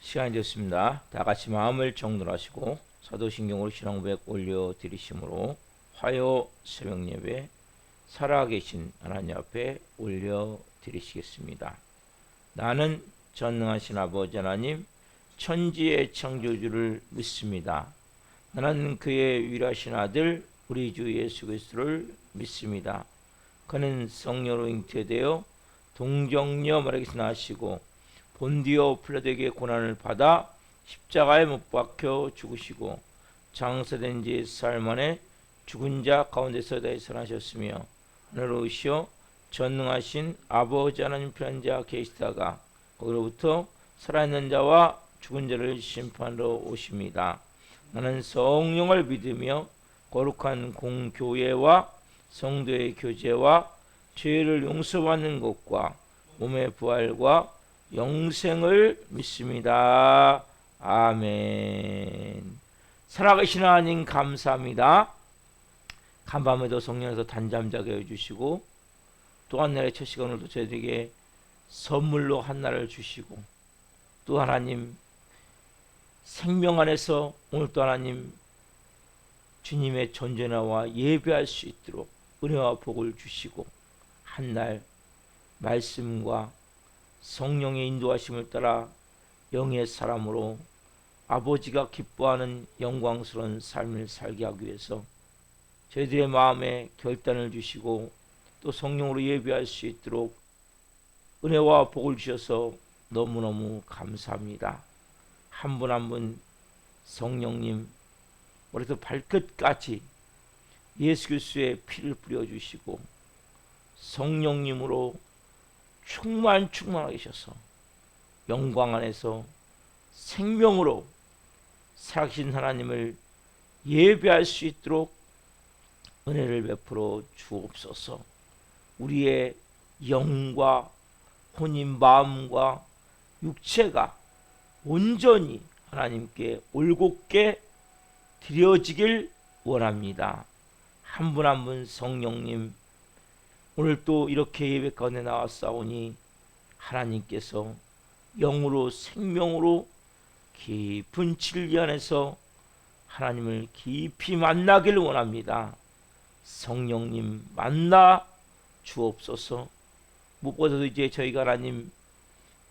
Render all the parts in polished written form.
시간이 됐습니다. 다 같이 마음을 정돈하시고 사도신경으로 신앙 고백 올려드리심으로 화요 새벽 예배 살아계신 하나님 앞에 올려드리시겠습니다. 나는 전능하신 아버지 하나님 천지의 창조주를 믿습니다. 나는 그의 위대하신 아들 우리 주 예수 그리스도를 믿습니다. 그는 성령으로 잉태되어 동정녀 마리아에게서 나시고 본디오 필라도에게 고난을 받아 십자가에 못 박혀 죽으시고 장사된 지 사흘 만에 죽은 자 가운데서 다시 살아나셨으며 하늘로 오시어 전능하신 아버지 하나님 편한 자 계시다가 거기로부터 살아있는 자와 죽은 자를 심판하러 오십니다. 나는 성령을 믿으며 거룩한 공교회와 성도의 교제와 죄를 용서받는 것과 몸의 부활과 영생을 믿습니다. 아멘. 살아계신 하나님 감사합니다. 간밤에도 성령에서 단잠자게 해주시고 또 한 날의 첫 시간을도 저희들에게 선물로 한 날을 주시고 또 하나님 생명 안에서 오늘 또 하나님 주님의 존재나와 예배할 수 있도록 은혜와 복을 주시고 한 날 말씀과 성령의 인도하심을 따라 영의 사람으로 아버지가 기뻐하는 영광스러운 삶을 살게 하기 위해서 저희들의 마음에 결단을 주시고 또 성령으로 예배할 수 있도록 은혜와 복을 주셔서 너무너무 감사합니다. 한 분 한 분 성령님 머리부터 발끝까지 예수 그리스도의 피를 뿌려주시고 성령님으로 충만하게 하셔서 영광 안에서 생명으로 살아계신 하나님을 예배할 수 있도록 은혜를 베풀어 주옵소서. 우리의 영과 혼인 마음과 육체가 온전히 하나님께 올곧게 드려지길 원합니다. 한 분 한 분 성령님 오늘 또 이렇게 예배 가운데 나왔사오니 하나님께서 영으로 생명으로 깊은 진리 안에서 하나님을 깊이 만나길 원합니다. 성령님 만나 주옵소서. 무엇보다도 이제 저희가 하나님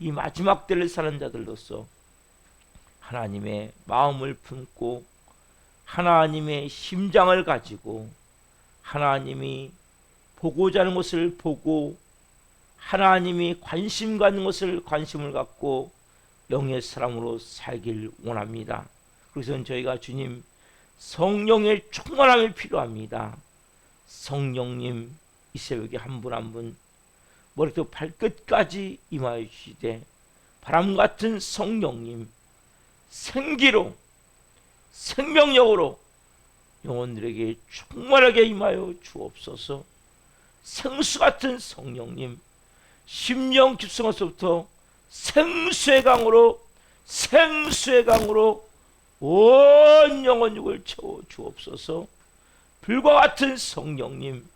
이 마지막 때를 사는 자들로서 하나님의 마음을 품고 하나님의 심장을 가지고 하나님이 보고자 하는 것을 보고 하나님이 관심 갖는 것을 관심을 갖고 영의 사람으로 살길 원합니다. 그래서 저희가 주님 성령의 충만함이 필요합니다. 성령님 이 새벽에 한 분 한 분 머리부터 발끝까지 임하여 주시되 바람 같은 성령님 생기로 생명력으로 영혼들에게 충만하게 임하여 주옵소서. 생수 같은 성령님 심령 깊성에서부터 생수의 강으로 온 영혼육을 채워 주옵소서. 불과 같은 성령님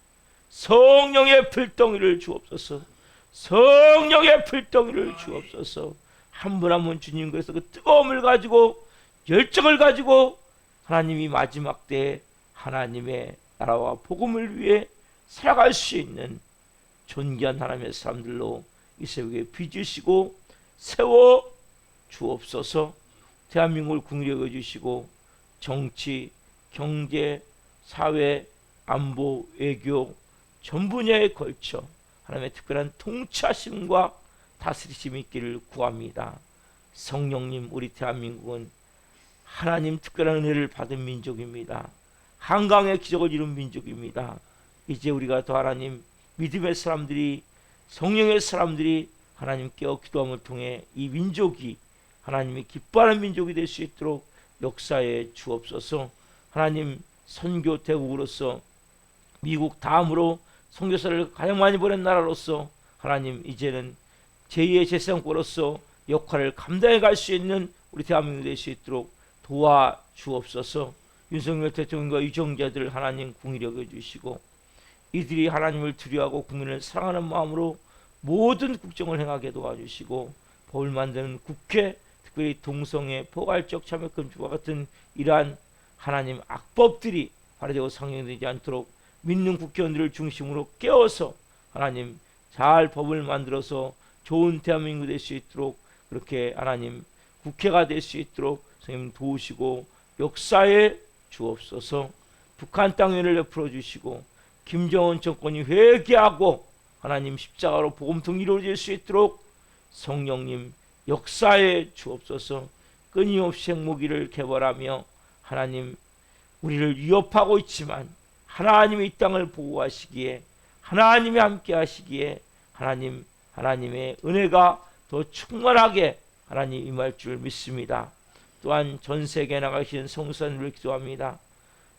성령의 불덩이를 주옵소서. 성령의 불덩이를 주옵소서. 한 분 한 분 주님께서 그 뜨거움을 가지고 열정을 가지고 하나님이 마지막 때에 하나님의 나라와 복음을 위해 살아갈 수 있는 존귀한 하나님의 사람들로 이 새벽에 빚으시고 세워 주옵소서. 대한민국을 국리하게 해주시고 정치, 경제, 사회, 안보, 외교 전 분야에 걸쳐 하나님의 특별한 통치하심과 다스리심이 있기를 구합니다. 성령님 우리 대한민국은 하나님 특별한 은혜를 받은 민족입니다. 한강의 기적을 이룬 민족입니다. 이제 우리가 더 하나님 믿음의 사람들이 성령의 사람들이 하나님께 기도함을 통해 이 민족이 하나님이 기뻐하는 민족이 될 수 있도록 역사에 주옵소서. 하나님 선교 대국으로서 미국 다음으로 선교사를 가장 많이 보낸 나라로서 하나님 이제는 제2의 제3국으로서 역할을 감당해 갈 수 있는 우리 대한민국이 될 수 있도록 도와주옵소서. 윤석열 대통령과 유정자들 하나님 긍휼히 여겨주시고 이들이 하나님을 두려워하고 국민을 사랑하는 마음으로 모든 국정을 행하게 도와주시고 법을 만드는 국회 특별히 동성애, 포괄적 참여금지와 같은 이러한 하나님 악법들이 발효되고 상정되지 않도록 믿는 국회의원들을 중심으로 깨워서 하나님 잘 법을 만들어서 좋은 대한민국 될 수 있도록 그렇게 하나님 국회가 될 수 있도록 선생님 도우시고 역사에 주옵소서. 북한 땅위를 베풀어 주시고 김정은 정권이 회개하고 하나님 십자가로 복음통일이 이루어질 수 있도록 성령님 역사에 주옵소서. 끊임없이 핵무기를 개발하며 하나님 우리를 위협하고 있지만 하나님이 이 땅을 보호하시기에 하나님이 함께 하시기에 하나님의 은혜가 더 충만하게 하나님 임할 줄 믿습니다. 또한 전 세계에 나가신 성도사님을 기도합니다.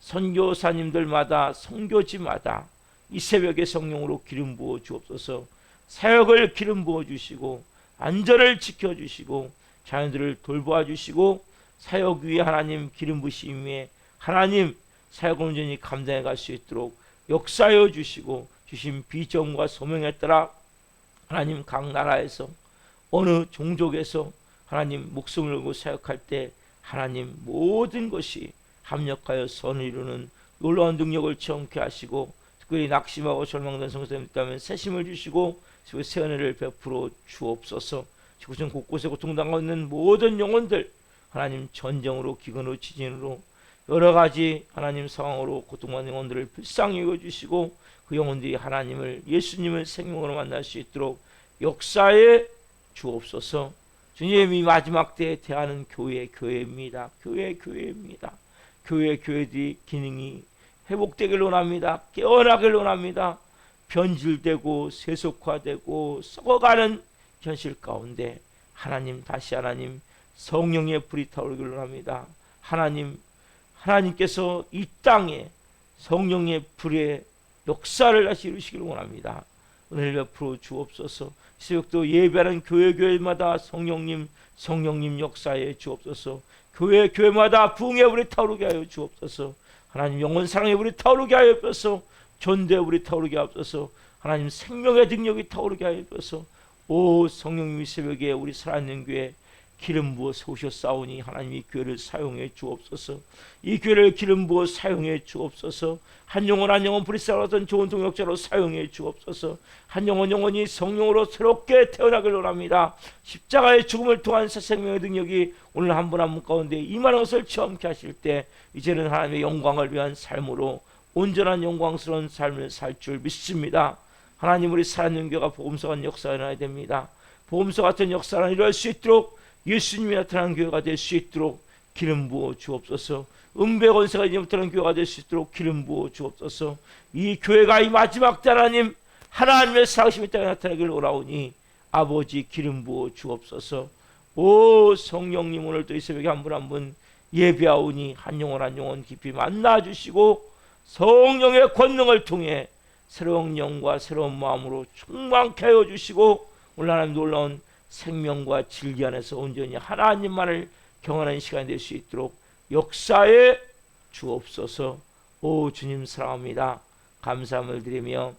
선교사님들마다 선교지마다 이 새벽에 성령으로 기름 부어 주옵소서. 사역을 기름 부어 주시고 안전을 지켜주시고 자녀들을 돌보아 주시고 사역 위에 하나님 기름 부으심 위에 하나님 사역을 온전히 감당해 갈 수 있도록 역사하여 주시고 주신 비전과 소명에 따라 하나님 각 나라에서 어느 종족에서 하나님 목숨을 걸고 사역할 때 하나님 모든 것이 합력하여 선을 이루는 놀라운 능력을 체험케 하시고 특별히 낙심하고 절망된 성도들 있다면 새심을 주시고 새 은혜를 베풀어 주옵소서. 지구촌 곳곳에 고통당하고 있는 모든 영혼들 하나님 전쟁으로 기근으로 지진으로 여러 가지 하나님 상황으로 고통받는 영혼들을 불쌍히 여겨주시고 그 영혼들이 하나님을 예수님을 생명으로 만날 수 있도록 역사에 주옵소서. 주님이 마지막 때에 대하는 교회입니다. 교회입니다. 교회들이 기능이 회복되길 원합니다. 깨어나길 원합니다. 변질되고 세속화되고 썩어가는 현실 가운데 다시 하나님 성령의 불이 타오르길 원합니다. 하나님께서 이 땅에 성령의 불의 역사를 다시 이루시길 원합니다. 은혜를 베풀어 주옵소서. 새벽도 예배하는 교회마다 성령님 역사에 주옵소서. 교회마다 부흥의 불이 타오르게 하여 주옵소서. 하나님 영원 사랑의 불이 타오르게 하여 주옵소서. 전도의 불이 타오르게 하옵소서. 하나님 생명의 능력이 타오르게 하여 주옵소서. 오 성령님이 새벽에 우리 살아있는 교회 기름 부어 세우셨사오니 하나님 이 교회를 사용해 주옵소서. 이 교회를 기름 부어 사용해 주옵소서. 한 영혼 불이사하던 좋은 동역자로 사용해 주옵소서. 한 영혼이 성령으로 새롭게 태어나길 원합니다. 십자가의 죽음을 통한 새 생명의 능력이 오늘 한 분 한 분 가운데 임하는 것을 체험케 하실 때 이제는 하나님의 영광을 위한 삶으로 온전한 영광스러운 삶을 살 줄 믿습니다. 하나님 우리 살아있는 교회가 복음서 같은 역사가 일어나야 됩니다. 복음서 같은 역사가 일어날 수 있도록 예수님이 나타나는 교회가 될 수 있도록 기름 부어 주옵소서. 은배 권세가 이제부터는 교회가 될 수 있도록 기름 부어 주옵소서. 이 교회가 이 마지막 때 하나님의 살아계심이 땅에 나타나길 원하오니 아버지 기름 부어 주옵소서. 오 성령님 오늘도 이 새벽에 한 분 한 분 예배하오니 한 영혼 깊이 만나주시고 성령의 권능을 통해 새로운 영과 새로운 마음으로 충만케 하여 주시고 오늘 하나님 놀라운 생명과 진리 안에서 온전히 하나님만을 경험하는 시간이 될 수 있도록 역사에 주옵소서. 오 주님 사랑합니다. 감사함을 드리며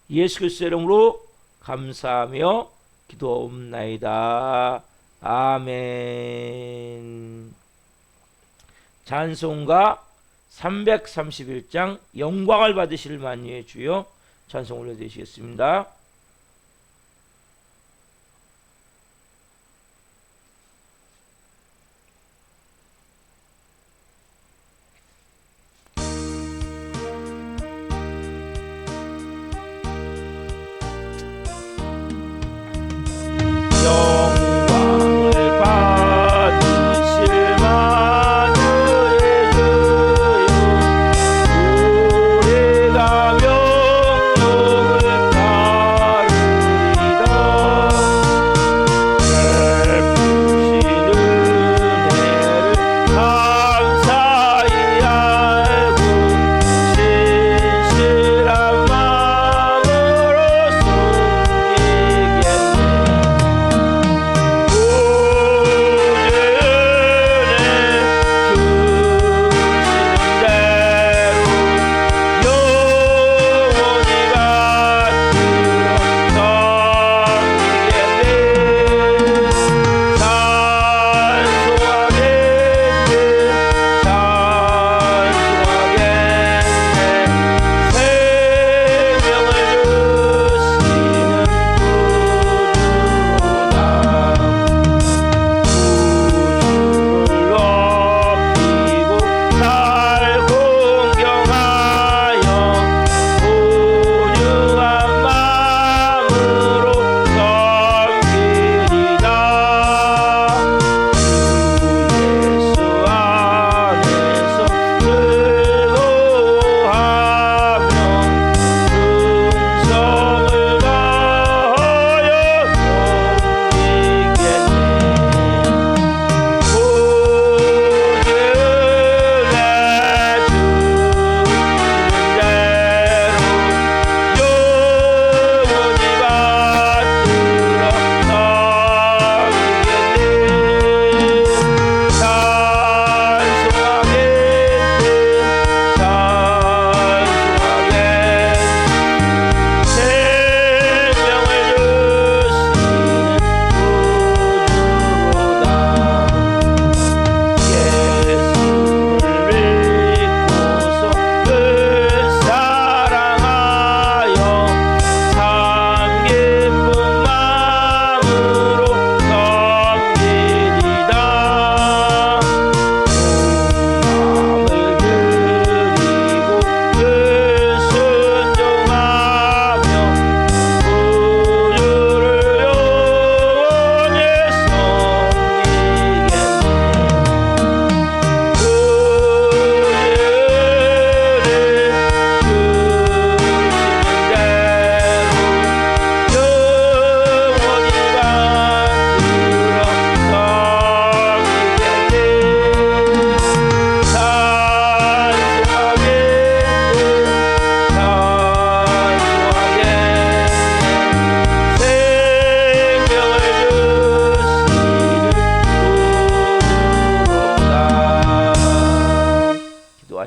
예수 그리스도의 이름으로 감사하며 기도옵나이다. 아멘. 찬송가 331장 영광을 받으실 만유의 주여 찬송 올려드리시겠습니다.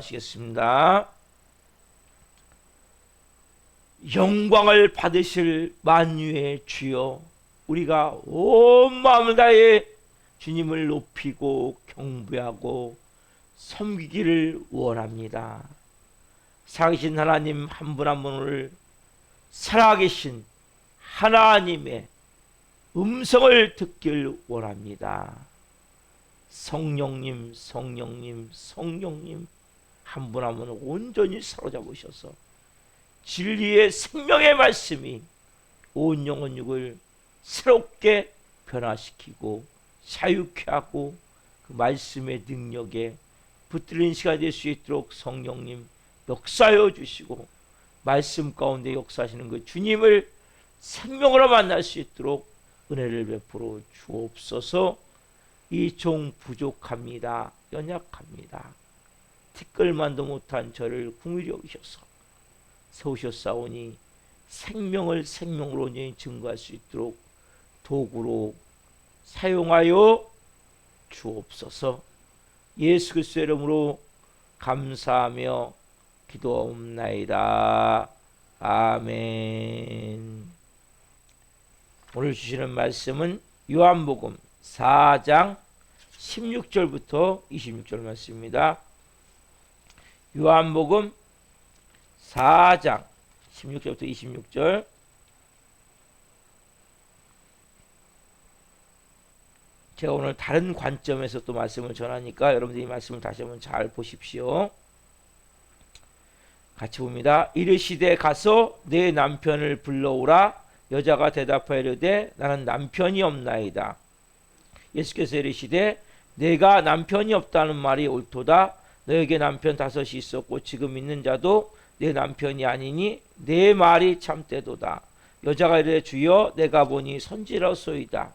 기도하시겠습니다. 영광을 받으실 만유의 주여, 우리가 온 마음을 다해 주님을 높이고 경배하고 섬기기를 원합니다. 살아계신 하나님 한 분 한 분을 살아계신 하나님의 음성을 듣길 원합니다. 성령님, 성령님, 성령님 한 분 한 분을 온전히 사로잡으셔서 진리의 생명의 말씀이 온 영혼 육을 새롭게 변화시키고 자유케 하고 그 말씀의 능력에 붙들린 시간이 될 수 있도록 성령님 역사하여 주시고, 말씀 가운데 역사하시는 그 주님을 생명으로 만날 수 있도록 은혜를 베풀어 주옵소서. 이 종 부족합니다. 연약합니다. 티끌만도 못한 저를 긍휼히 여기셔서 세우셨사오니 생명을 생명으로 온전히 증거할 수 있도록 도구로 사용하여 주옵소서. 예수 그리스도의 이름으로 감사하며 기도옵나이다. 아멘. 오늘 주시는 말씀은 요한복음 4장 16절부터 26절 말씀입니다. 요한복음 4장 16절부터 26절. 제가 오늘 다른 관점에서 또 말씀을 전하니까 여러분들이 이 말씀을 다시 한번 잘 보십시오. 같이 봅니다. 이르시되 가서 내 남편을 불러오라. 여자가 대답하여 이르되 나는 남편이 없나이다. 예수께서 이르시되 내가 남편이 없다는 말이 옳도다. 너에게 남편 5이 있었고 지금 있는 자도 내 남편이 아니니 내 말이 참되도다. 여자가 이르되 주여 내가 보니 선지라소이다.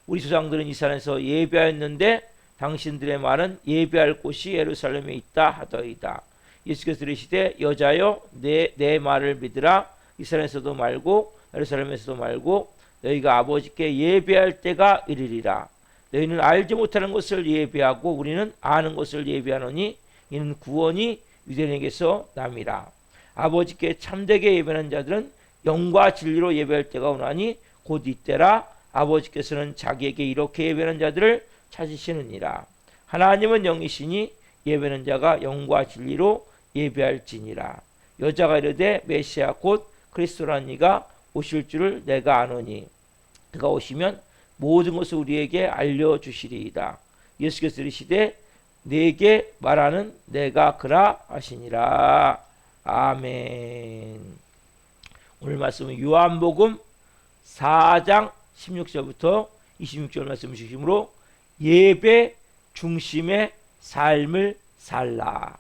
우리 조상들은 이 산에서 예배하였는데 당신들의 말은 예배할 곳이 예루살렘에 있다 하더이다. 예수께서 이르시되 여자여 내 말을 믿으라. 이 산에서도 말고 예루살렘에서도 말고 너희가 아버지께 예배할 때가 이르리라. 너희는 알지 못하는 것을 예배하고 우리는 아는 것을 예배하노니 이는 구원이 유대인에게서 남이라. 아버지께 참되게 예배하는 자들은 영과 진리로 예배할 때가 오나니 곧 이때라. 아버지께서는 자기에게 이렇게 예배하는 자들을 찾으시느니라. 하나님은 영이시니 예배하는 자가 영과 진리로 예배할지니라. 여자가 이르되 메시아 곧 그리스도라는 이가 오실 줄을 내가 아노니 그가 오시면 모든 것을 우리에게 알려주시리이다. 예수께서 이르시되 내게 말하는 내가 그라 하시니라. 아멘. 오늘 말씀은 요한복음 4장 16절부터 26절 말씀 중심으로 예배 중심의 삶을 살라.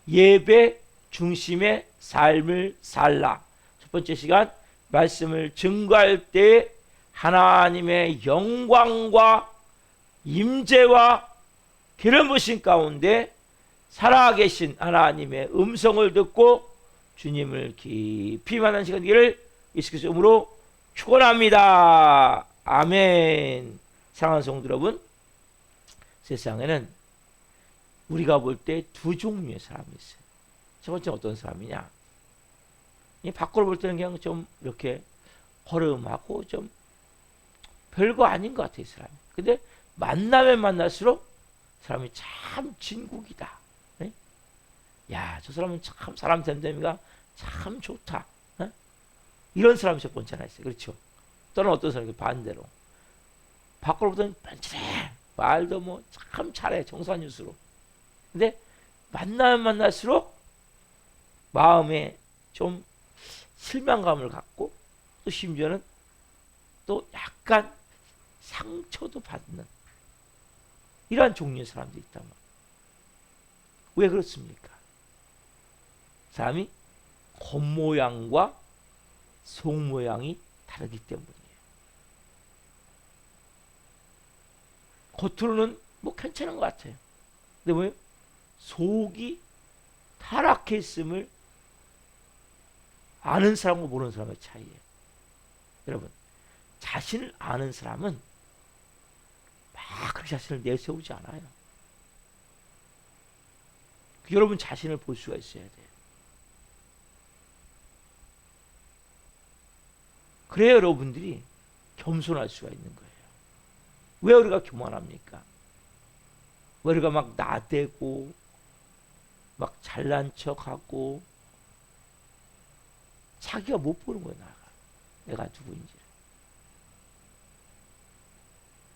예배 중심의 삶을 살라. 첫 번째 시간 말씀을 증거할 때 하나님의 영광과 임재와 기름 부으심 가운데 살아계신 하나님의 음성을 듣고 주님을 깊이 만난 시간 되기를 예수께서 이름으로 축원합니다. 아멘. 사랑하는 성도 여러분, 세상에는 우리가 볼 때 두 종류의 사람이 있어요. 첫 번째 어떤 사람이냐? 이 밖으로 볼 때는 그냥 좀 이렇게 허름하고 좀 별거 아닌 것 같아요, 사람이. 근데 만나면 만날수록 사람이 참 진국이다. 네? 야, 저 사람은 참 사람 됨됨이가 참 좋다. 네? 이런 사람이 첫 번째 하나 있어요. 그렇죠? 또는 어떤 사람이 반대로 밖으로 보더니 빤치래. 말도 뭐 참 잘해. 정산유수로. 근데 만나면 만날수록 마음에 좀 실망감을 갖고 또 심지어는 또 약간 상처도 받는 이러한 종류의 사람도 있단 말이에요. 왜 그렇습니까? 사람이 겉모양과 속모양이 다르기 때문이에요. 겉으로는 뭐 괜찮은 것 같아요. 근데 뭐예요? 속이 타락해 있음을 아는 사람과 모르는 사람의 차이예요. 여러분, 자신을 아는 사람은 막 그렇게 자신을 내세우지 않아요. 여러분 자신을 볼 수가 있어야 돼요. 그래야 여러분들이 겸손할 수가 있는 거예요. 왜 우리가 교만합니까? 왜 우리가 막 나대고 막 잘난 척하고 자기가 못 보는 거예요. 내가 누구인지.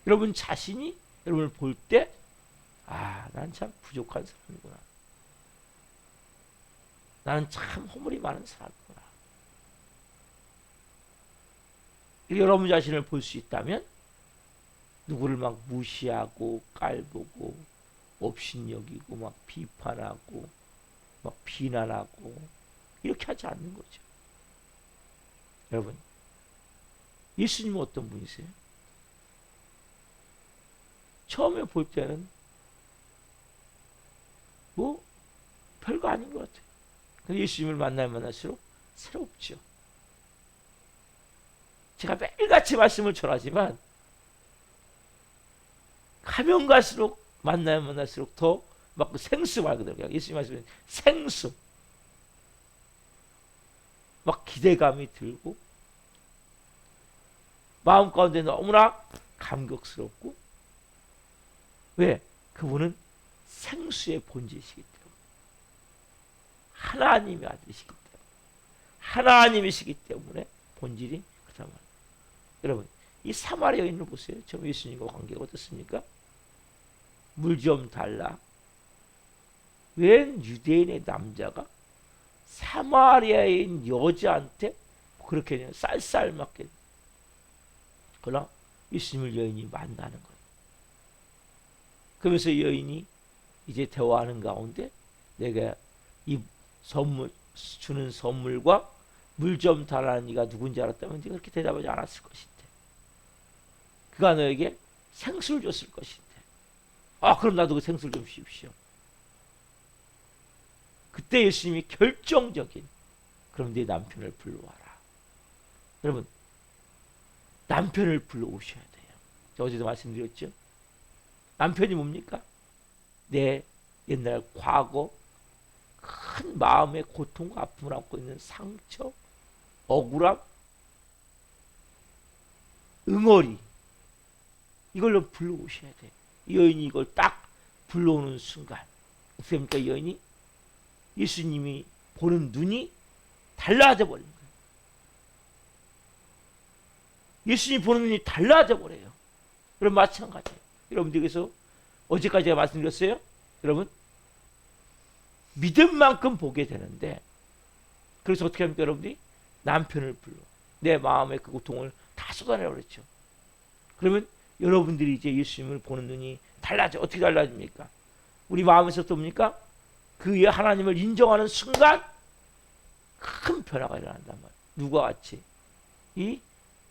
여러분 자신이 여러분을 볼 때 난 참 부족한 사람이구나. 나는 참 허물이 많은 사람이구나. 여러분 자신을 볼 수 있다면 누구를 막 무시하고 깔보고 업신여기고 막 비판하고 막 비난하고 이렇게 하지 않는 거죠. 여러분, 예수님은 어떤 분이세요? 처음에 볼 때는 뭐 별거 아닌 것 같아요. 근데 예수님을 만나면 만날수록 새롭죠. 제가 매일같이 말씀을 전하지만 가면 갈수록 만나면 만날수록 더 막 생수 말 그대로 예수님 말씀은 생수 막 기대감이 들고 마음 가운데 너무나 감격스럽고 왜? 그분은 생수의 본질이시기 때문에 하나님의 아들이시기 때문에 하나님이시기 때문에 본질이 그렇단 말이에요. 여러분 이 사마리아 여인을 보세요. 저 예수님과 관계가 어떻습니까? 물 좀 달라. 웬 유대인의 남자가 사마리아인 여자한테 그렇게 쌀쌀맞게 그러나 예수님을 여인이 만나는 거예요. 그러면서 여인이 이제 대화하는 가운데 내가 이 선물 주는 선물과 물 좀 달라는 네가 누군지 알았다면 네가 그렇게 대답하지 않았을 것인데 그가 너에게 생수를 줬을 것인데 그럼 나도 그 생수를 좀 주십시오. 그때 예수님이 결정적인 그럼 네 남편을 불러와라. 여러분 남편을 불러오셔야 돼요. 제가 어제도 말씀드렸죠. 남편이 뭡니까? 내 옛날 과거 큰 마음의 고통과 아픔을 안고 있는 상처, 억울함, 응어리 이걸로 불러오셔야 돼요. 이 여인이 이걸 딱 불러오는 순간 어떻게 됩니까? 이 여인이 예수님이 보는 눈이 달라져 버린 거예요. 예수님이 보는 눈이 달라져 버려요. 여러분 마찬가지예요. 여러분들께서 어제까지 제가 말씀드렸어요. 여러분 믿음만큼 보게 되는데 그래서 어떻게 합니까? 여러분들이 남편을 불러 내 마음의 그 고통을 다 쏟아내라고 그랬죠. 그러면 여러분들이 이제 예수님을 보는 눈이 달라져. 어떻게 달라집니까? 우리 마음에서 또 뭡니까? 그 하나님을 인정하는 순간 큰 변화가 일어난단 말이에요. 누가 같이? 이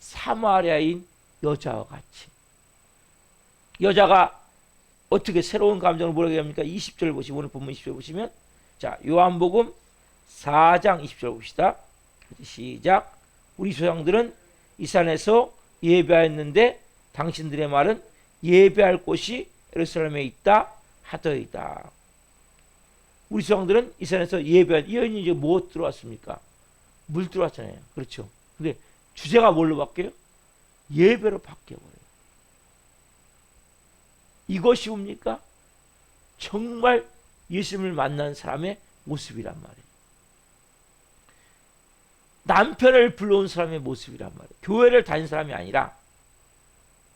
사마리아인 여자와 같이. 여자가 어떻게 새로운 감정을 뭐라고 합니까? 20절 보시면 오늘 본문 20절 보시면 자 요한복음 4장 20절 봅시다. 시작. 우리 조상들은 이 산에서 예배하였는데 당신들의 말은 예배할 곳이 예루살렘에 있다 하더이다. 우리 조상들은 이 산에서 예배한 이 여인이 이제 뭐 들어왔습니까? 물 들어왔잖아요. 그렇죠. 근데 주제가 뭘로 바뀌어요? 예배로 바뀌어버려요. 이것이 뭡니까? 정말 예수님을 만난 사람의 모습이란 말이에요. 남편을 불러온 사람의 모습이란 말이에요. 교회를 다닌 사람이 아니라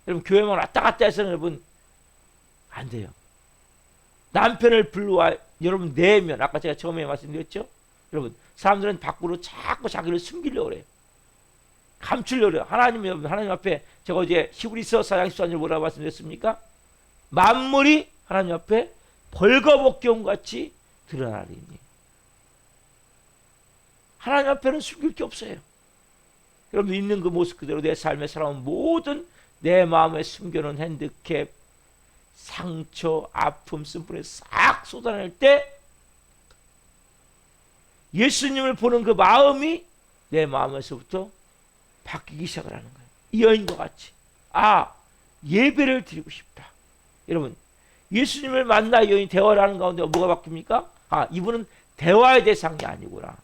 여러분 교회만 왔다 갔다 해서는 여러분 안 돼요. 남편을 불러와 여러분 내면 아까 제가 처음에 말씀드렸죠. 여러분 사람들은 밖으로 자꾸 자기를 숨기려고 그래요. 감추려고 그래요. 하나님 앞에 제가 어제 히브리서 4장 14절 뭐라고 말씀드렸습니까? 만물이 하나님 앞에 벌거벗겨온 같이 드러나리니. 하나님 앞에는 숨길 게 없어요. 여러분 있는 그 모습 그대로 내 삶에 살아온 모든 내 마음에 숨겨놓은 핸디캡, 상처, 아픔, 쓴뿌리 싹 쏟아낼 때 예수님을 보는 그 마음이 내 마음에서부터 바뀌기 시작을 하는 거예요. 이 여인과 같이 예배를 드리고 싶다. 여러분 예수님을 만나 여인이 대화를 하는 가운데 뭐가 바뀝니까? 아, 이분은 대화의 대상이 아니구나.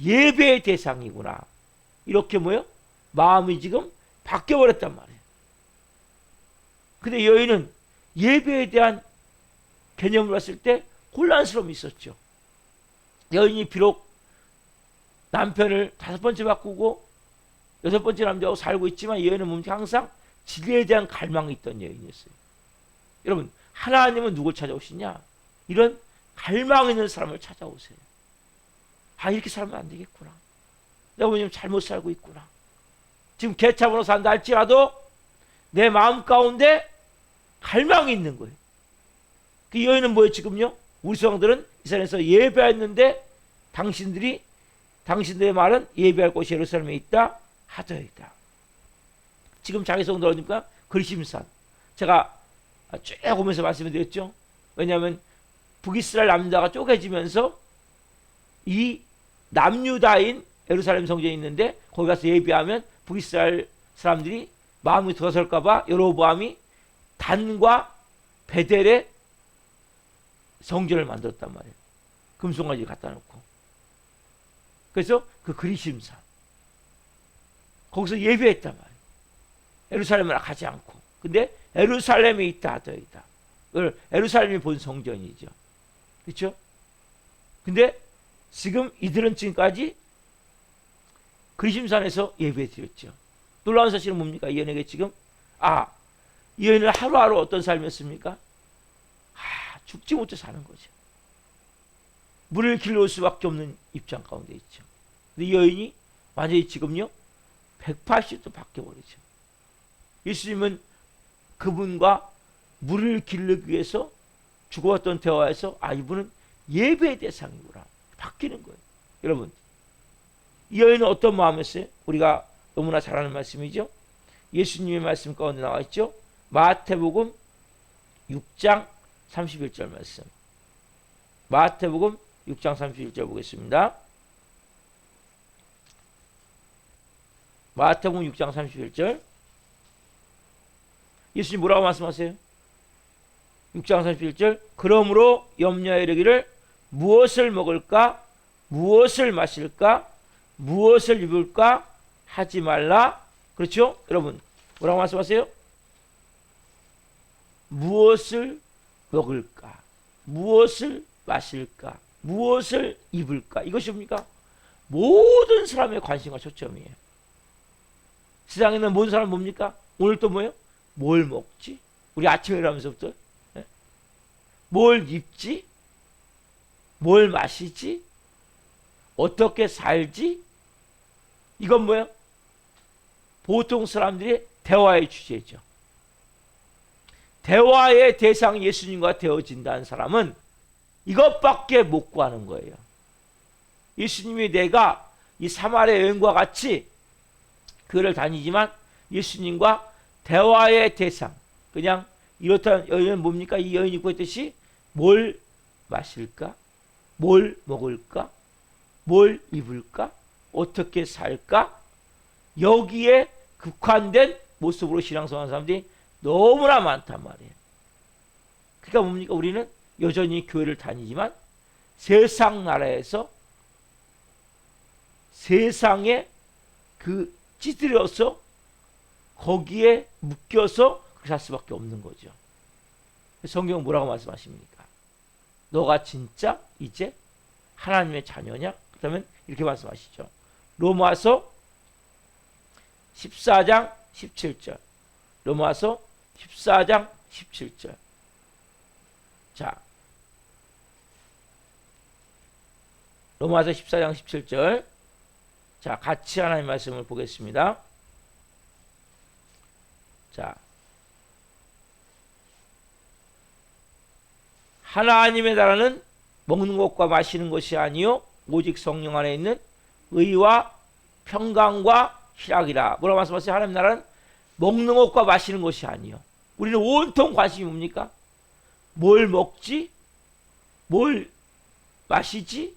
예배의 대상이구나. 이렇게 뭐요? 마음이 지금 바뀌어버렸단 말이에요. 근데 여인은 예배에 대한 개념을 봤을 때 혼란스러움이 있었죠. 여인이 비록 남편을 5번째 바꾸고 6번째 남자하고 살고 있지만 여인은 뭡니까? 항상 진리에 대한 갈망이 있던 여인이었어요. 여러분, 하나님은 누굴 찾아오시냐? 이런 갈망 있는 사람을 찾아오세요. 아, 이렇게 살면 안 되겠구나. 내가 왜냐면 잘못 살고 있구나. 지금 개차번호 산다 할지라도 내 마음 가운데 갈망이 있는 거예요. 그 여인은 뭐예요, 지금요? 우리 성들은 이스라엘에서 예배했는데 당신들의 말은 예배할 곳이 예루살렘에 있다 하더이다. 지금 자기 성도 어디입니까? 그리심산. 제가 쭉 오면서 말씀드렸죠. 왜냐하면 북이스라엘 남유다가 쪼개지면서 이 남유다인 예루살렘 성전이 있는데 거기 가서 예배하면 북이스라엘 사람들이 마음이 들어설까봐 여로보암이 단과 베델의 성전을 만들었단 말이에요. 금송아지 갖다 놓고. 그래서 그 그리심산 거기서 예배했단 말이에요. 예루살렘을 가지 않고. 근데 예루살렘에 있다 하더이다. 예루살렘이 본 성전이죠. 그렇죠? 근데 지금 이들은 지금까지 그리심산에서 예배 드렸죠. 놀라운 사실은 뭡니까? 이 여인에게 지금 이 여인은 하루하루 어떤 삶이었습니까? 죽지 못해 사는 거죠. 물을 길러올 수밖에 없는 입장 가운데 있죠. 근데 이 여인이 완전히 지금요 180도 바뀌어버리죠. 예수님은 그분과 물을 기르기 위해서 죽어왔던 대화에서 이분은 예배의 대상이구나 바뀌는 거예요. 여러분, 이 여인은 어떤 마음이었어요? 우리가 너무나 잘 아는 말씀이죠. 예수님의 말씀 가운데 나와 있죠. 마태복음 6장 31절 말씀. 마태복음 6장 31절 보겠습니다. 마태복음 6장 31절. 예수님 뭐라고 말씀하세요? 6장 31절. 그러므로 염려에 이르기를 무엇을 먹을까? 무엇을 마실까? 무엇을 입을까? 하지 말라. 그렇죠? 여러분, 뭐라고 말씀하세요? 무엇을 먹을까? 무엇을 마실까? 무엇을 입을까? 이것이 뭡니까? 모든 사람의 관심과 초점이에요. 세상에 있는 모든 사람은 뭡니까? 오늘 또 뭐예요? 뭘 먹지? 우리 아침에 일어나면서부터 뭘 입지? 뭘 마시지? 어떻게 살지? 이건 뭐예요? 보통 사람들이 대화의 주제죠. 대화의 대상 예수님과 되어진다는 사람은 이것밖에 못 구하는 거예요. 예수님이 내가 이 사마리아 여인과 같이 교회를 다니지만 예수님과 대화의 대상, 그냥 이렇다는 여인은 뭡니까? 이 여인이 구했듯이 뭘 마실까? 뭘 먹을까? 뭘 입을까? 어떻게 살까? 여기에 국한된 모습으로 신앙생활하는 사람들이 너무나 많단 말이에요. 그러니까 뭡니까? 우리는 여전히 교회를 다니지만 세상 나라에서 세상에 찌들여서 거기에 묶여서 그렇게 살 수밖에 없는 거죠. 성경은 뭐라고 말씀하십니까? 너가 진짜 이제 하나님의 자녀냐? 그러면 이렇게 말씀하시죠. 로마서 14장 17절. 로마서 14장 17절. 자, 로마서 14장 17절. 자, 같이 하나님의 말씀을 보겠습니다. 자, 하나님의 나라는 먹는 것과 마시는 것이 아니요 오직 성령 안에 있는 의와 평강과 희락이라. 뭐라고 말씀하세요? 하나님 나라는 먹는 것과 마시는 것이 아니요. 우리는 온통 관심이 뭡니까? 뭘 먹지? 뭘 마시지?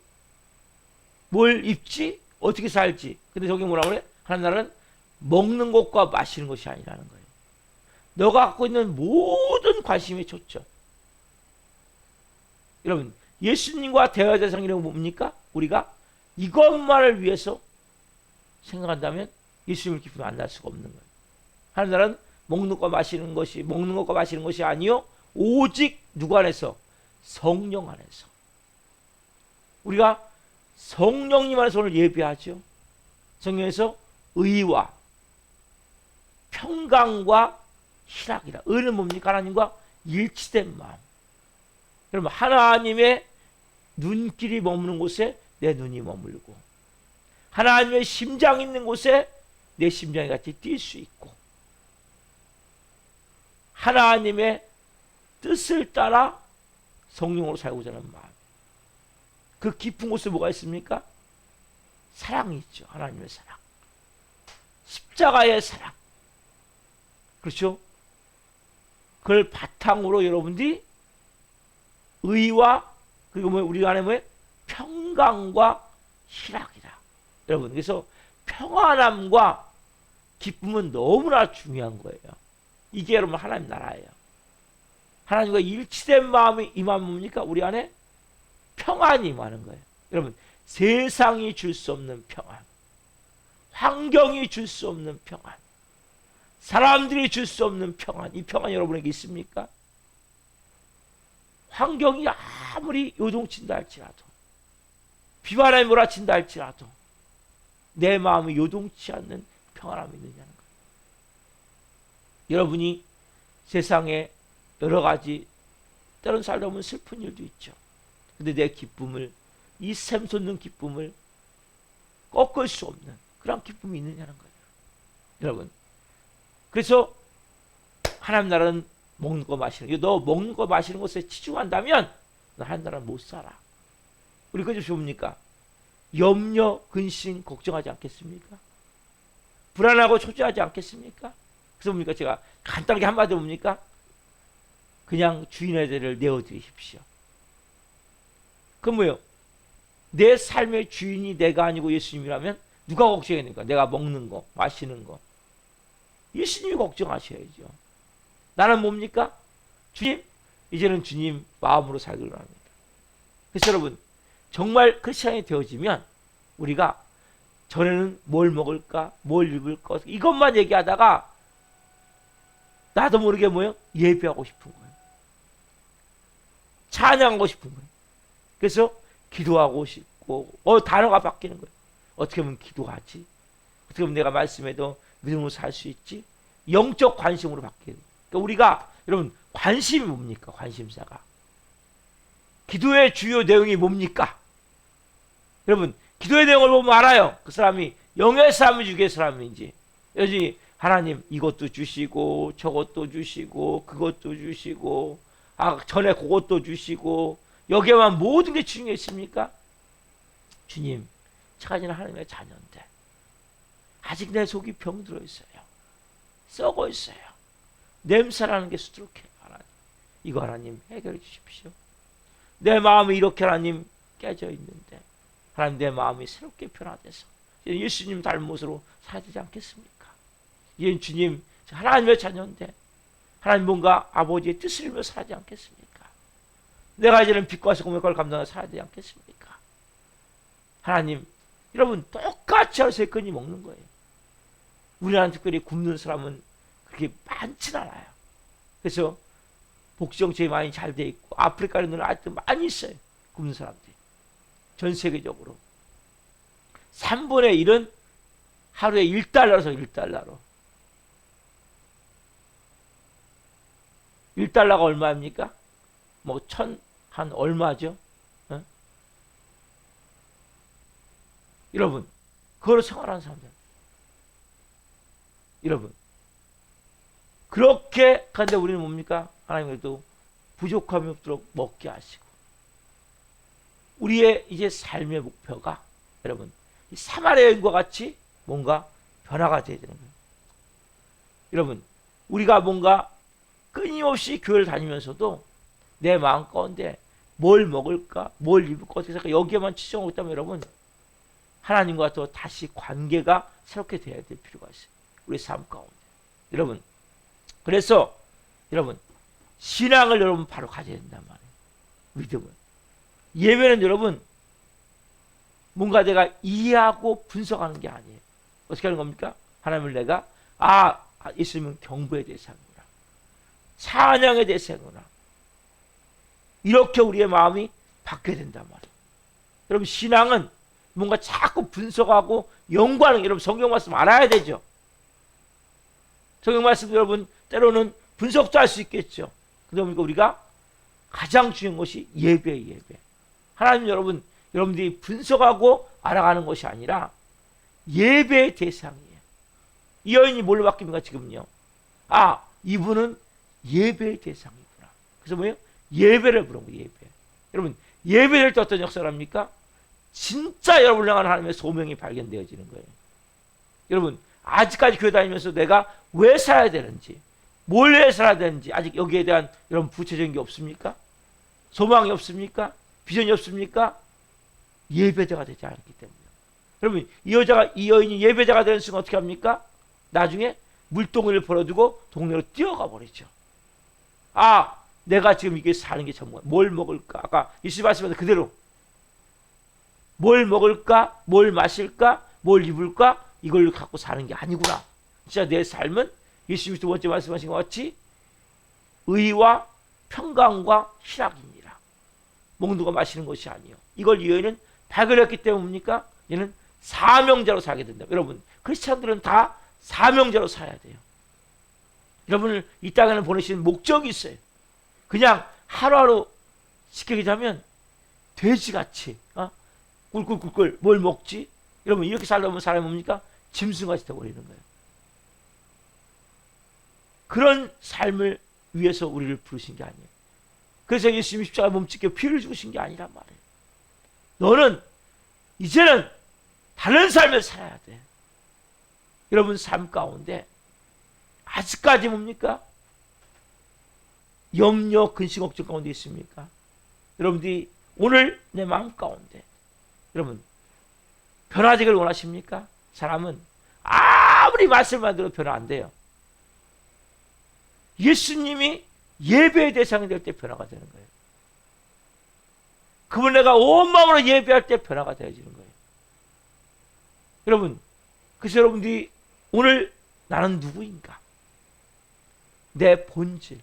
뭘 입지? 어떻게 살지? 근데 저기 뭐라고 그래? 하나님 나라는 먹는 것과 마시는 것이 아니라는 거예요. 너가 갖고 있는 모든 관심의 초점. 여러분, 예수님과 대화 대상이라고 뭡니까? 우리가 이것만을 위해서 생각한다면 예수님을 기쁨 만날 수가 없는 거예요. 하나님 나라는 먹는 것과 마시는 것이 아니요 오직 누구 안에서? 성령 안에서. 우리가 성령님 안에서 오늘 예배하죠. 성령에서 의와 평강과 희락이라. 의는 뭡니까? 하나님과 일치된 마음. 여러분, 하나님의 눈길이 머무는 곳에 내 눈이 머물고, 하나님의 심장이 있는 곳에 내 심장이 같이 뛸 수 있고, 하나님의 뜻을 따라 성령으로 살고자 하는 마음. 그 깊은 곳에 뭐가 있습니까? 사랑이 있죠. 하나님의 사랑. 십자가의 사랑. 그렇죠? 그걸 바탕으로 여러분들이 의와 그리고 우리가 안에 뭐예요? 평강과 희락이다. 여러분, 그래서 평안함과 기쁨은 너무나 중요한 거예요. 이게 여러분 하나님 나라예요. 하나님과 일치된 마음이 임하면 뭡니까? 우리 안에 평안이 임하는 거예요. 여러분, 세상이 줄 수 없는 평안, 환경이 줄 수 없는 평안, 사람들이 줄 수 없는 평안, 이 평안 여러분에게 있습니까? 환경이 아무리 요동친다 할지라도, 비바람이 몰아친다 할지라도 내 마음이 요동치 않는 평안함이 있느냐는 거예요. 여러분이 세상에 여러 가지 때론 살다 보면 슬픈 일도 있죠. 근데 내 기쁨을, 이 샘솟는 기쁨을 꺾을 수 없는 그런 기쁨이 있느냐는 거예요. 여러분, 그래서 하나님 나라는 먹는 거 마시는 거, 너 먹는 거 마시는 것에 치중한다면 너 하나님 나라는 못 살아. 우리 그저 뭡니까? 염려, 근심, 걱정하지 않겠습니까? 불안하고 초조하지 않겠습니까? 그래서 뭡니까? 제가 간단하게 한마디 뭡니까? 그냥 주인의 대를 내어드리십시오. 그럼 뭐예요? 내 삶의 주인이 내가 아니고 예수님이라면 누가 걱정해야 됩니까? 내가 먹는 거, 마시는 거. 예수님이 걱정하셔야죠. 나는 뭡니까? 주님, 이제는 주님 마음으로 살기로 합니다. 그래서 여러분, 정말 크리스찬이 되어지면 우리가 전에는 뭘 먹을까, 뭘 입을까, 이것만 얘기하다가 나도 모르게 뭐예요? 예배하고 싶은 거예요. 찬양하고 싶은 거예요. 그래서 기도하고 싶고, 단어가 바뀌는 거예요. 어떻게 하면 기도하지? 어떻게 하면 내가 말씀에도 믿음으로 살 수 있지? 영적 관심으로 바뀌는 거예요. 그러니까 우리가, 여러분, 관심이 뭡니까? 관심사가. 기도의 주요 내용이 뭡니까? 여러분, 기도의 내용을 보면 알아요. 그 사람이 영의 사람인지 육의 사람인지. 여기 하나님 이것도 주시고 저것도 주시고 그것도 주시고 전에 그것도 주시고 여기에만 모든 게 중요했습니까? 주님, 차가지는 하나님의 자녀인데 아직 내 속이 병들어 있어요. 썩어 있어요. 냄새나는 게 수두룩해요. 하나님, 이거 하나님 해결해 주십시오. 내 마음이 이렇게 하나님 깨져 있는데 하나님 내 마음이 새롭게 변화돼서 예수님 닮은 모습으로 살아야 되지 않겠습니까? 이제 주님 하나님의 자녀인데 하나님 뭔가 아버지의 뜻을 이루며 살아야 되지 않겠습니까? 내가 이제는 빛과 공역을 감당하며 살아야 되지 않겠습니까? 하나님, 여러분 똑같이 하루 세 끼니 먹는 거예요. 우리나라는 특별히 굶는 사람은 그렇게 많진 않아요. 그래서 복지정책이 많이 잘 돼 있고 아프리카에는 아직도 많이 있어요. 굶는 사람들이. 전 세계적으로 3분의 1은 하루에 1달러에서 1달러로. 1달러가 얼마입니까? 뭐 한 얼마죠? 어? 여러분, 그거로 생활하는 사람들. 여러분, 그렇게 근데 우리는 뭡니까? 하나님께도 부족함이 없도록 먹게 하시고 우리의 이제 삶의 목표가 여러분 이 사마리아 여인과 같이 뭔가 변화가 되어야 되는 거예요. 여러분, 우리가 뭔가 끊임없이 교회를 다니면서도 내 마음 가운데 뭘 먹을까, 뭘 입을까, 어떻게 살까 여기에만 치중하고 있다면 여러분 하나님과 또 다시 관계가 새롭게 되어야 될 필요가 있어요. 우리 삶 가운데. 여러분, 그래서 여러분 신앙을 여러분 바로 가져야 된단 말이에요. 믿음을. 예배는 여러분 뭔가 내가 이해하고 분석하는 게 아니에요. 어떻게 하는 겁니까? 하나님을 내가 예수님은 경배의 대상이구나, 찬양의 대상이구나, 이렇게 우리의 마음이 바뀌어야 된단 말이에요. 여러분 신앙은 뭔가 자꾸 분석하고 연구하는 게, 여러분 성경 말씀 알아야 되죠. 성경 말씀 여러분 때로는 분석도 할 수 있겠죠. 그러니까 우리가 가장 중요한 것이 예배예요. 예배. 하나님 여러분들이 분석하고 알아가는 것이 아니라 예배의 대상이에요. 이 여인이 뭘로 바뀝니까 지금요? 이분은 예배의 대상이구나. 그래서 뭐예요? 예배를 부른 거예요. 예배. 여러분 예배를 때 어떤 역사를 합니까? 진짜 여러분을 향한 하나님의 소명이 발견되어지는 거예요. 여러분 아직까지 교회 다니면서 내가 왜 살아야 되는지, 뭘 위해 살아야 되는지 아직 여기에 대한 여러분 구체적인 게 없습니까? 소망이 없습니까? 비전이 없습니까? 예배자가 되지 않기 때문에. 여러분 이 여인이 예배자가 되는 순간 어떻게 합니까? 나중에 물동이를 벌어두고 동네로 뛰어가 버리죠. 내가 지금 이게 사는 게 전부가 뭘 먹을까? 아까 예수님 말씀에서 그대로 뭘 먹을까? 뭘 마실까? 뭘 입을까? 이걸 갖고 사는 게 아니구나. 진짜 내 삶은 예수님이 두 번째 말씀하신 것 같이 의와 평강과 희락입니다. 먹는 거 마시는 것이 아니요. 이걸 이 여인은 발견했기 때문입니까? 얘는 사명자로 살게 된다. 여러분 크리스찬들은 다 사명자로 살아야 돼요. 여러분을 이 땅에는 보내시는 목적이 있어요. 그냥 하루하루 쉽게 얘기하면 돼지같이 꿀꿀꿀꿀 뭘 먹지? 여러분 이렇게 살려면 사람이 뭡니까? 짐승같이 되어버리는 거예요. 그런 삶을 위해서 우리를 부르신 게 아니에요. 그래서 예수님이 십자가에 몸짓게 피를 주신 게 아니란 말이에요. 너는 이제는 다른 삶을 살아야 돼. 여러분 삶 가운데 아직까지 뭡니까? 염려, 근심, 걱정 가운데 있습니까? 여러분들이 오늘 내 마음 가운데 여러분 변화되기를 원하십니까? 사람은 아무리 말씀만 들어도 변화 안 돼요. 예수님이 예배의 대상이 될 때 변화가 되는 거예요. 그분 내가 온 마음으로 예배할 때 변화가 되어지는 거예요. 여러분 그래서 여러분들이 오늘 나는 누구인가? 내 본질,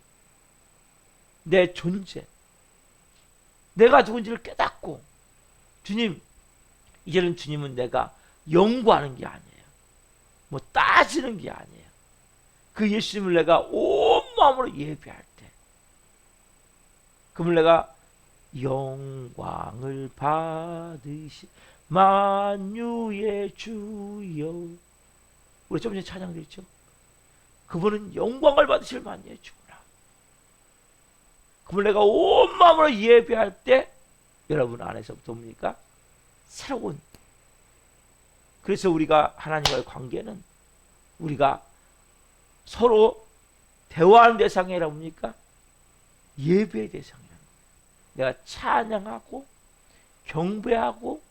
내 존재, 내가 누군지를 깨닫고 주님, 이제는 주님은 내가 연구하는 게 아니에요. 뭐 따지는 게 아니에요. 그 예수님을 내가 온 마음으로 예배할 때 그분을 내가 영광을 받으시 만유의 주여, 우리 좀 전에 찬양됐죠? 그분은 영광을 받으실 만유의 주구나. 그분을 내가 온 마음으로 예배할 때 여러분 안에서부터 뭡니까? 새로운. 그래서 우리가 하나님과의 관계는 우리가 서로 대화하는 대상이 아니라 뭡니까? 예배의 대상이라는 거예요. 내가 찬양하고 경배하고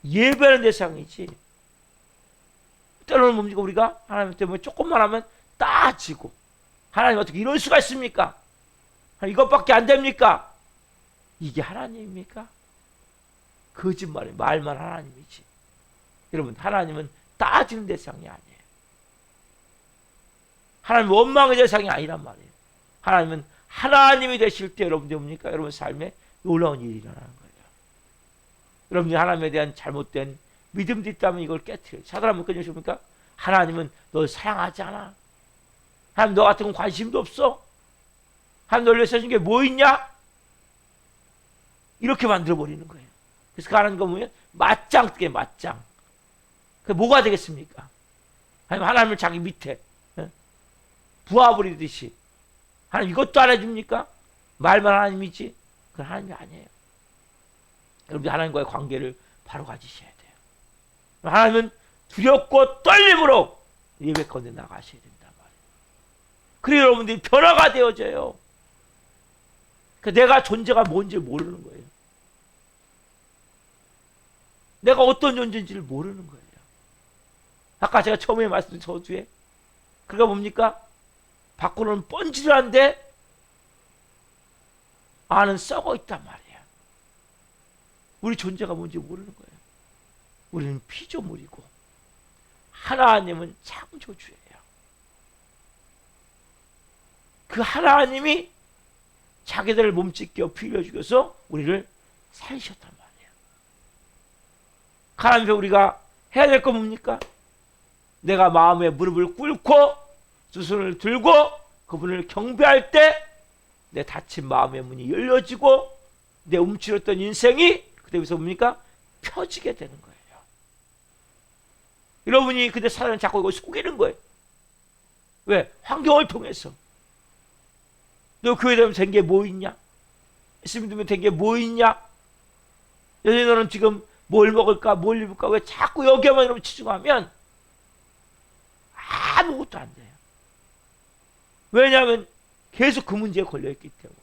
예배하는 대상이지. 때로는 뭡니까? 우리가 하나님 때문에 조금만 하면 따지고, 하나님 어떻게 이럴 수가 있습니까? 이것밖에 안 됩니까? 이게 하나님입니까? 거짓말이에요. 말만 하나님이지. 여러분 하나님은 따지는 대상이 아니에요. 하나님 원망의 대상이 아니란 말이에요. 하나님은 하나님이 되실 때 여러분들 뭡니까? 여러분 삶에 놀라운 일이 일어나는 거예요. 여러분들이 하나님에 대한 잘못된 믿음도 있다면 이걸 깨트려요. 사단하면 끊으십니까? 하나님은 널 사랑하지 않아. 하나님 너 같은 건 관심도 없어. 하나님 널 위해서 해준 게 뭐 있냐? 이렇게 만들어버리는 거예요. 그래서 그 하나님과 뭐예요? 맞짱 뜨게 맞짱. 그게 뭐가 되겠습니까? 하나님을 자기 밑에 부하 부리듯이 하나님 이것도 안 해줍니까? 말만 하나님이지 그건 하나님이 아니에요. 여러분들 하나님과의 관계를 바로 가지셔야 돼요. 하나님은 두렵고 떨림으로 예배 가운데 나가셔야 된단 말이에요. 그래야 여러분들이 변화가 되어져요. 그러니까 내가 존재가 뭔지 모르는 거예요. 내가 어떤 존재인지를 모르는 거예요. 아까 제가 처음에 말씀드린 저주에 그가 뭡니까? 밖으로는 뻔질한데 안은 썩어 있단 말이에요. 우리 존재가 뭔지 모르는 거예요. 우리는 피조물이고 하나님은 창조주예요. 그 하나님이 자기들을 몸짓겨 빌려 죽여서 우리를 살리셨단 말이에요. 하나님 앞에 우리가 해야 될 건 뭡니까? 내가 마음에 무릎을 꿇고 두 손을 들고 그분을 경배할 때 내 닫힌 마음의 문이 열려지고 내 움츠렸던 인생이 그때부터 뭡니까? 펴지게 되는 거예요. 여러분이 근데 사람은 자꾸 이거 속이는 거예요. 왜? 환경을 통해서. 너 교회 다니면 된 게 뭐 있냐? 예수 믿으면 된 게 뭐 있냐? 여전히 너는 지금 뭘 먹을까? 뭘 입을까? 왜 자꾸 여기에만 여러분 치중하면 아무것도 안 돼요. 왜냐하면 계속 그 문제에 걸려있기 때문에.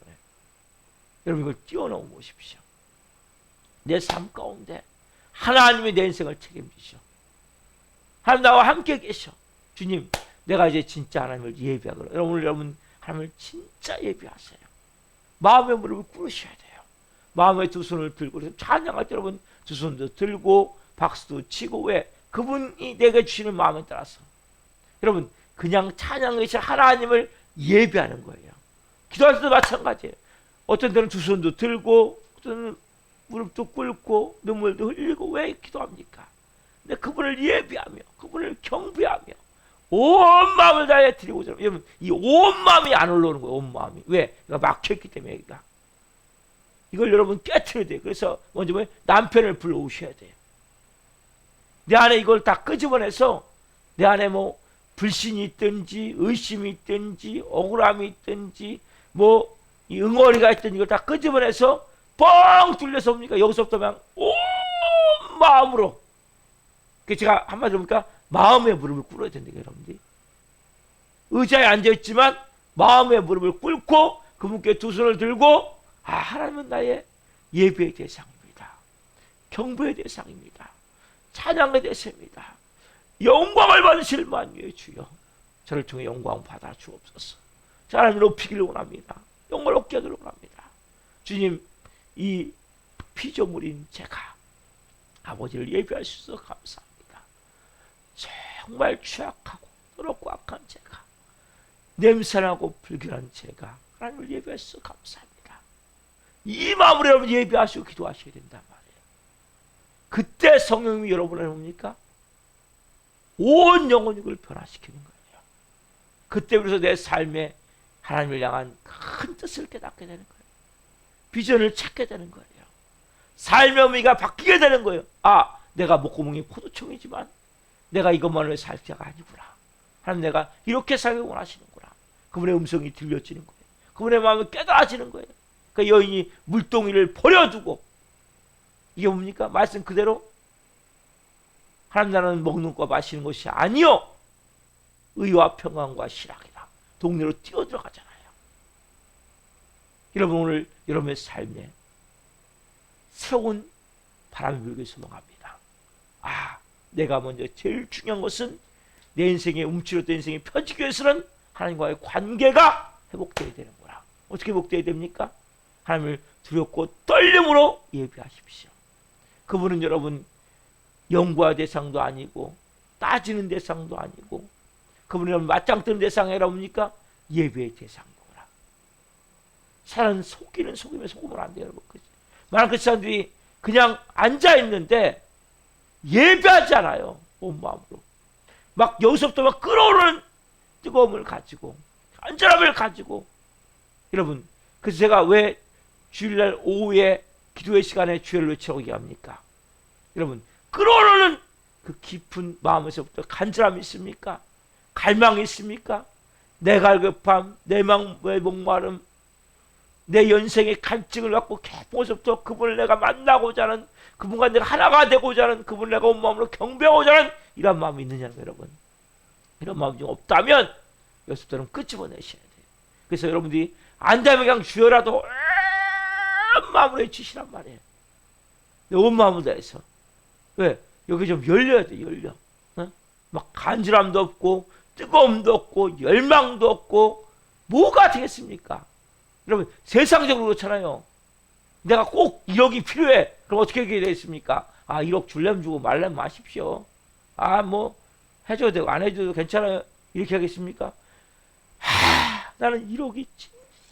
여러분 이걸 띄워놓어 보십시오. 내 삶 가운데 하나님이 내 인생을 책임지셔. 하나님 나와 함께 계셔. 주님, 내가 이제 진짜 하나님을 예배하거라. 여러분 하나님을 진짜 예배하세요. 마음의 무릎을 꿇으셔야 돼요. 마음의 두 손을 들고 찬양할 때 여러분 두 손도 들고 박수도 치고 왜? 그분이 내게 주시는 마음에 따라서 여러분 그냥 찬양하신 하나님을 예배하는 거예요. 기도할 때도 마찬가지예요. 어떤 때는 두 손도 들고 어떤 때는 무릎도 꿇고 눈물도 흘리고 왜 기도합니까? 근데 그분을 예배하며 그분을 경배하며 온 마음을 다해 드리고자 하면 여러분 이 온 마음이 안 올라오는 거예요. 온 마음이. 왜? 막혀있기 때문에 여기가. 이걸 여러분 깨트려야 돼요. 그래서 먼저 뭐예요? 남편을 불러오셔야 돼요. 내 안에 이걸 다 끄집어내서 내 안에 뭐 불신이 있든지 의심이 있든지 억울함이 있든지 뭐 이 응어리가 있든지 이걸 다 끄집어내서 뻥 뚫려서 옵니까? 여기서부터 그냥 온 마음으로. 그 제가 한마디로 보니까 마음의 무릎을 꿇어야 된다고요, 여러분들이. 의자에 앉아있지만 마음의 무릎을 꿇고 그분께 두 손을 들고 하나님은 나의 예배의 대상입니다. 경배의 대상입니다. 찬양의 대상입니다. 영광을 받으실 만유의 주여 저를 통해 영광 받아 주옵소서. 하나님 높이기를 원합니다. 영광을 얻게 하기를 원합니다. 주님 이 피조물인 제가 아버지를 예배할 수 있어서 감사합니다. 정말 취약하고 더럽고 악한 제가 냄새나고 불결한 제가 하나님을 예배할 수 있어서 감사합니다. 이 마음으로 여러분 예배하시고 기도하셔야 된단 말이에요. 그때 성령님이 여러분을 뭡니까? 온 영혼육을 변화시키는 거예요. 그때 그래서 내 삶에 하나님을 향한 큰 뜻을 깨닫게 되는 거예요. 비전을 찾게 되는 거예요. 삶의 의미가 바뀌게 되는 거예요. 내가 목구멍이 포도청이지만 내가 이것만으로 살 자가 아니구나. 하나님 내가 이렇게 살기 원하시는구나. 그분의 음성이 들려지는 거예요. 그분의 마음이 깨달아지는 거예요. 그 여인이 물동이를 버려두고 이게 뭡니까? 말씀 그대로 하나님 나라는 먹는 것과 마시는 것이 아니요 의와 평안과 실학이라. 동네로 뛰어들어가잖아요. 여러분 오늘 여러분의 삶에 새로운 바람이 불기 소망합니다. 내가 먼저 제일 중요한 것은 내 인생에 움츠렸던 인생이 펴지기 위해서는 하나님과의 관계가 회복되어야 되는구나. 어떻게 회복되어야 됩니까? 하나님을 두렵고 떨림으로 예배하십시오. 그분은 여러분 연구할 대상도 아니고 따지는 대상도 아니고 그분은 맞짱 뜨는 대상이 아니라 뭡니까? 예배의 대상이구나. 사람은 속이면 속으면 안 돼요. 여러분. 많은 그 사람들이 그냥 앉아있는데 예배하지 않아요. 온 마음으로. 막 여기서부터 막 끓어오르는 뜨거움을 가지고 간절함을 가지고 여러분 그래서 제가 왜 주일날 오후에 기도의 시간에 주의를 외치라고 얘기합니까? 여러분 끓어오르는 그 깊은 마음에서부터 간절함이 있습니까? 갈망이 있습니까? 내 갈급함, 내 마음의 목마름, 내 연생의 갈증을 갖고 깊어서부터 그분을 내가 만나고자 하는 그분과 내가 하나가 되고자 하는 그분을 내가 온 마음으로 경배하고자 하는 이런 마음이 있느냐는 거예요, 여러분. 이런 마음이 좀 없다면 여기서부터는 끄집어내셔야 돼요. 그래서 여러분들이 안 되면 그냥 주여라도 온 마음으로 해주시란 말이에요. 온 마음으로 다해서. 왜? 여기 좀 열려야 돼, 열려. 어? 막 간절함도 없고 뜨거움도 없고 열망도 없고 뭐가 되겠습니까? 여러분 세상적으로 그렇잖아요. 내가 꼭 여기 필요해. 그럼 그럼 어떻게 하게 되겠습니까? 1억 줄려면 주고 말려면 마십시오. 뭐 해줘도 되고 안 해줘도 괜찮아요. 이렇게 하겠습니까? 나는 1억이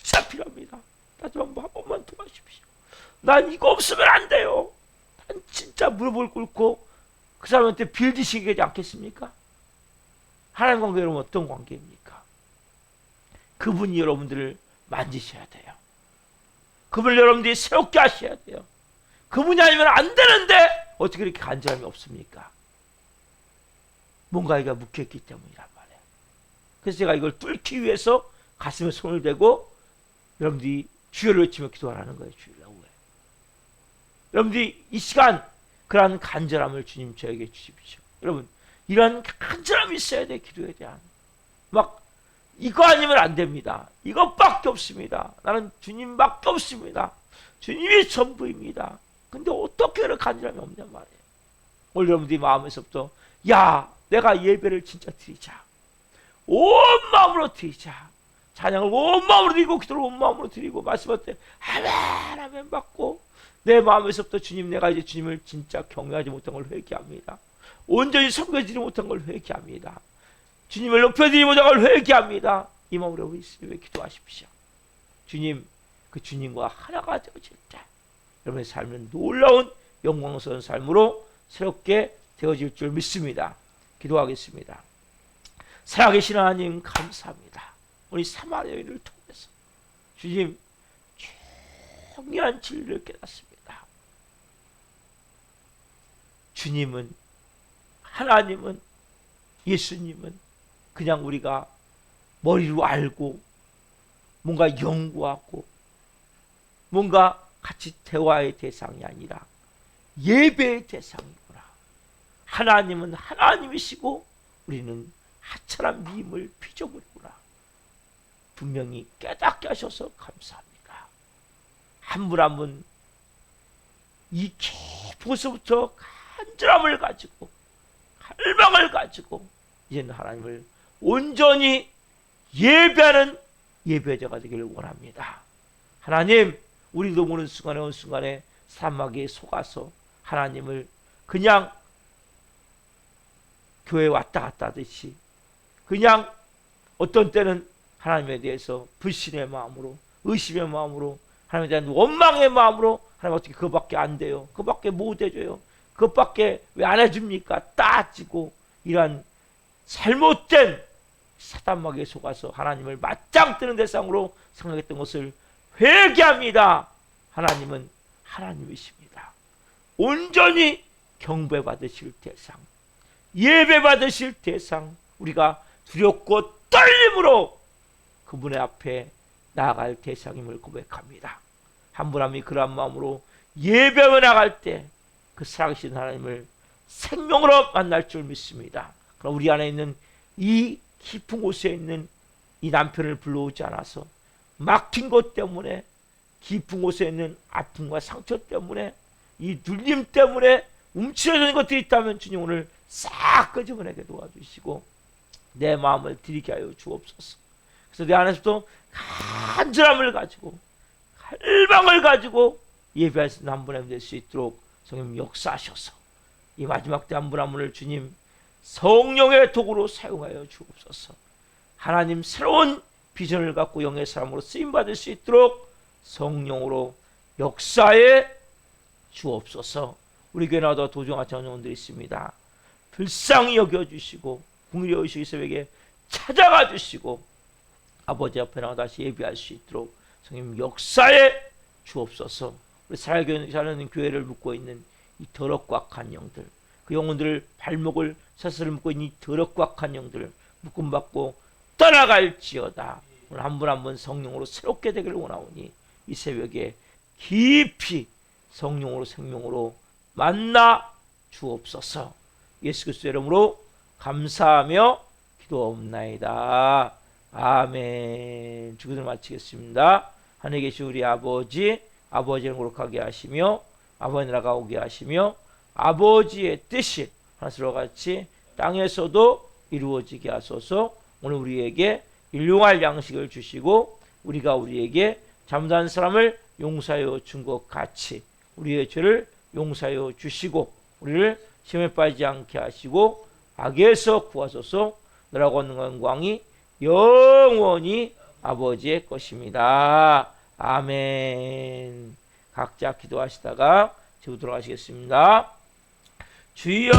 진짜 필요합니다. 하지만 한 번만 도와주십시오. 난 이거 없으면 안 돼요. 난 진짜 무릎을 꿇고 그 사람한테 빌드시게 되지 않겠습니까? 하나님 관계 여러분 어떤 관계입니까? 그분이 여러분들을 만지셔야 돼요. 그분을 여러분들이 새롭게 하셔야 돼요. 그분이 아니면 안 되는데 어떻게 그렇게 간절함이 없습니까? 뭔가가 묶여있기 때문이란 말이에요. 그래서 제가 이걸 뚫기 위해서 가슴에 손을 대고 여러분들이 주여를 외치며 기도하라는 거예요. 주여라고 해요. 여러분들이 이 시간 그러한 간절함을 주님 저에게 주십시오. 여러분 이러한 간절함이 있어야 돼. 기도에 대한 막 이거 아니면 안 됩니다. 이것밖에 없습니다. 나는 주님밖에 없습니다. 주님이 전부입니다. 근데 어떻게 그런 간절함이 없냔 말이에요. 오늘 여러분들이 마음에서부터 내가 예배를 진짜 드리자. 온 마음으로 드리자. 찬양을 온 마음으로 드리고 기도를 온 마음으로 드리고 말씀할 때 아멘 받고 내 마음에서부터 주님 내가 이제 주님을 진짜 경외하지 못한 걸 회개합니다. 온전히 섬겨지지 못한 걸 회개합니다. 주님을 높여드리지 못한 걸 회개합니다. 이 마음으로 예수님께 기도하십시오. 주님 그 주님과 하나가 되어질 때 여러분의 삶은 놀라운 영광스러운 삶으로 새롭게 되어질 줄 믿습니다. 기도하겠습니다. 살아계신 하나님 감사합니다. 우리 사마리아 여인을 통해서 주님 중요한 진리를 깨닫습니다. 주님은 하나님은 예수님은 그냥 우리가 머리로 알고 뭔가 연구하고 뭔가 같이 대화의 대상이 아니라 예배의 대상이구나. 하나님은 하나님이시고 우리는 하찮은 미임을 피조물이구나. 분명히 깨닫게 하셔서 감사합니다. 한 분 한 분 이 깊은 곳부터 간절함을 가지고 갈망을 가지고 이제는 하나님을 온전히 예배하는 예배자가 되기를 원합니다. 하나님 우리도 모르는 순간에 어느 순간에 사막에 속아서 하나님을 그냥 교회 왔다 갔다 하듯이 그냥 어떤 때는 하나님에 대해서 불신의 마음으로 의심의 마음으로 하나님에 대한 원망의 마음으로 하나님 어떻게 그것밖에 안 돼요. 그것밖에 못 해줘요. 그것밖에 왜 안 해줍니까? 따지고 이러한 잘못된 사단막에 속아서 하나님을 맞짱 뜨는 대상으로 생각했던 것을 회개합니다. 하나님은 하나님이십니다. 온전히 경배받으실 대상, 예배받으실 대상, 우리가 두렵고 떨림으로 그분의 앞에 나아갈 대상임을 고백합니다. 한 분 한 분이 그러한 마음으로 예배하며 나갈 때 그 살아계신 하나님을 생명으로 만날 줄 믿습니다. 그럼 우리 안에 있는 이 깊은 곳에 있는 이 남편을 불러오지 않아서 막힌 것 때문에 깊은 곳에 있는 아픔과 상처 때문에 이 눌림 때문에 움츠러지는 것들이 있다면 주님 오늘 싹 끄집어내게 도와주시고 내 마음을 드리게 하여 주옵소서. 그래서 내 안에서도 간절함을 가지고 갈망을 가지고 예배할 수 있는 한 분이 될 수 있도록 성령 역사하셔서 이 마지막 때 한 분 한 분을 주님 성령의 도구로 사용하여 주옵소서. 하나님 새로운 비전을 갖고 영의 사람으로 쓰임받을 수 있도록 성령으로 역사해 주옵소서. 우리 교회 나와도 도중아 전용원들이 있습니다. 불쌍히 여겨주시고 긍휼히 여기시기 새벽에 찾아가 주시고 아버지 앞에 나와 다시 예배할 수 있도록 성령 역사해 주옵소서. 우리 살아있는 교회를 묶고 있는 이 더럽고 악한 영들, 그 영혼들을 발목을 사슬을 묶고 있는 이 더럽고 악한 영들을 묶음받고 떠나갈지어다. 오늘 한 분 한 분 성령으로 새롭게 되기를 원하오니 이 새벽에 깊이 성령으로 생명으로 만나 주옵소서. 예수 그리스도의 이름으로 감사하며 기도옵나이다. 아멘. 주기도를 마치겠습니다. 하늘에 계신 우리 아버지를 거룩하게 하시며 아버지 나라가 오게 하시며 아버지의 뜻이 하늘과 같이 땅에서도 이루어지게 하소서. 오늘 우리에게 일용할 양식을 주시고 우리가 우리에게 잘못한 사람을 용서하여 준 것 같이 우리의 죄를 용서하여 주시고 우리를 시험에 빠지지 않게 하시고 악에서 구하소서. 너라고 하는 영광이 영원히 아버지의 것입니다. 아멘. 각자 기도하시다가 지금 들어가시겠습니다. 주여